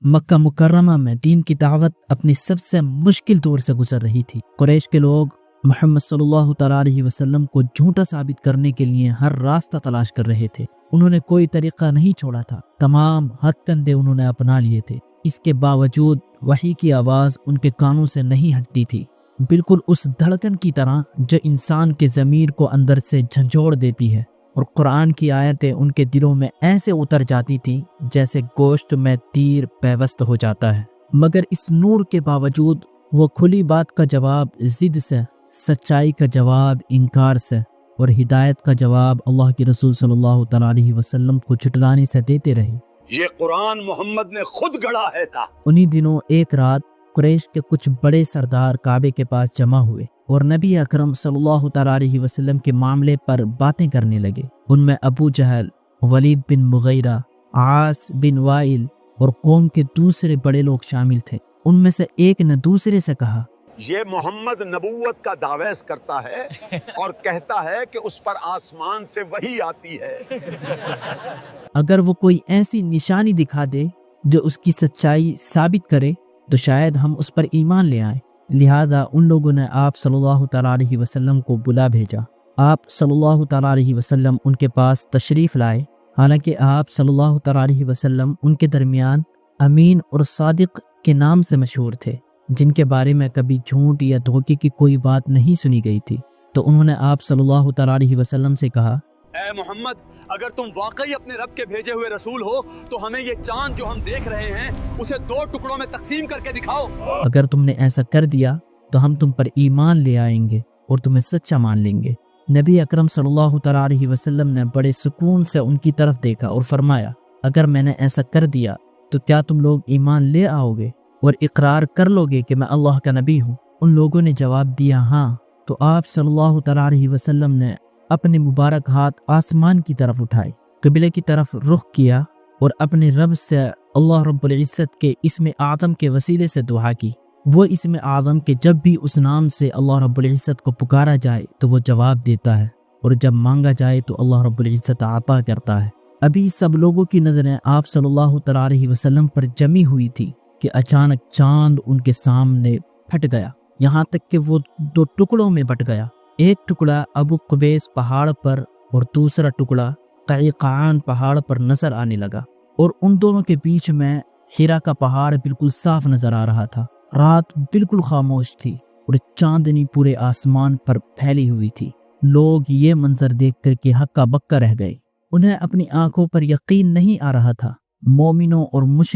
مکہ مکرمہ میں دین کی دعوت اپنی سب سے مشکل دور سے گزر رہی تھی۔ قریش کے لوگ محمد صلی اللہ تعالیٰ علیہ وسلم کو جھوٹا ثابت کرنے کے لیے ہر راستہ تلاش کر رہے تھے۔ انہوں نے کوئی طریقہ نہیں چھوڑا تھا، تمام ہتھ کندھے انہوں نے اپنا لیے تھے۔ اس کے باوجود وحی کی آواز ان کے کانوں سے نہیں ہٹتی تھی، بالکل اس دھڑکن کی طرح جو انسان کے ضمیر کو اندر سے جھنجھوڑ دیتی ہے، اور قرآن کی آیتیں ان کے دلوں میں ایسے اتر جاتی تھی جیسے گوشت میں تیر پیوست ہو جاتا ہے۔ مگر اس نور کے باوجود وہ کھلی بات کا جواب ضد سے، سچائی کا جواب انکار سے، اور ہدایت کا جواب اللہ کے رسول صلی اللہ تعالیٰ علیہ وسلم کو جھٹلانے سے دیتے رہے۔ یہ قرآن محمد نے خود گڑھا ہے تھا۔ انہی دنوں ایک رات قریش کے کچھ بڑے سردار کعبے کے پاس جمع ہوئے اور نبی اکرم صلی اللہ تعالیٰ علیہ وسلم کے معاملے پر باتیں کرنے لگے۔ ان میں ابو جہل، ولید بن مغیرہ، عاص بن وائل اور قوم کے دوسرے بڑے لوگ شامل تھے۔ ان میں سے ایک نے دوسرے سے کہا، یہ محمد نبوت کا دعویٰ کرتا ہے اور کہتا ہے کہ اس پر آسمان سے وحی آتی ہے۔ اگر وہ کوئی ایسی نشانی دکھا دے جو اس کی سچائی ثابت کرے تو شاید ہم اس پر ایمان لے آئیں۔ لہذا ان لوگوں نے آپ صلی اللہ تعالیٰ علیہ وسلم کو بلا بھیجا۔ آپ صلی اللہ تعالیٰ علیہ وسلم ان کے پاس تشریف لائے۔ حالانکہ آپ صلی اللہ تعالیٰ علیہ وسلم ان کے درمیان امین اور صادق کے نام سے مشہور تھے، جن کے بارے میں کبھی جھوٹ یا دھوکے کی کوئی بات نہیں سنی گئی تھی۔ تو انہوں نے آپ صلی اللہ تعالیٰ علیہ وسلم سے کہا، اے محمد، اگر تم واقعی اپنے رب کے بھیجے ہوئے رسول ہو تو ہمیں یہ چاند جو ہم دیکھ رہے ہیں اسے 2 ٹکڑوں میں تقسیم کر کے دکھاؤ۔ اگر تم نے ایسا کر دیا تو ہم تم پر ایمان لے آئیں گے اور تمہیں سچا مان لیں گے۔ نبی اکرم صلی اللہ تعالیٰ علیہ وسلم نے بڑے سکون سے ان کی طرف دیکھا اور فرمایا، اگر میں نے ایسا کر دیا تو کیا تم لوگ ایمان لے آؤ گے اور اقرار کر لو گے کہ میں اللہ کا نبی ہوں؟ ان لوگوں نے جواب دیا، ہاں۔ تو آپ صلی اللہ تعالیٰ علیہ وسلم نے اپنے مبارک ہاتھ آسمان کی طرف اٹھائے، قبلے کی طرف رخ کیا اور اپنے رب سے اللہ رب العزت کے اسم اعظم کے وسیلے سے دعا کی۔ وہ اسم اعظم کہ جب بھی اس نام سے اللہ رب العزت کو پکارا جائے تو وہ جواب دیتا ہے، اور جب مانگا جائے تو اللہ رب العزت عطا کرتا ہے۔ ابھی سب لوگوں کی نظریں آپ صلی اللہ تعالیٰ علیہ وسلم پر جمی ہوئی تھی کہ اچانک چاند ان کے سامنے پھٹ گیا، یہاں تک کہ وہ 2 ٹکڑوں میں بٹ گیا۔ ایک ٹکڑا ابو قبیس پہاڑ پر اور دوسرا ٹکڑا قیقعان پہاڑ پر نظر آنے لگا، اور ان دونوں کے بیچ میں ہیرا کا پہاڑ بالکل صاف نظر آ رہا تھا۔ رات بالکل خاموش تھی اور چاندنی پورے آسمان پر پھیلی ہوئی تھی۔ لوگ یہ منظر دیکھ کر کے ہکا بکا رہ گئے، انہیں اپنی آنکھوں پر یقین نہیں آ رہا تھا۔ مومنوں اور مشرکوں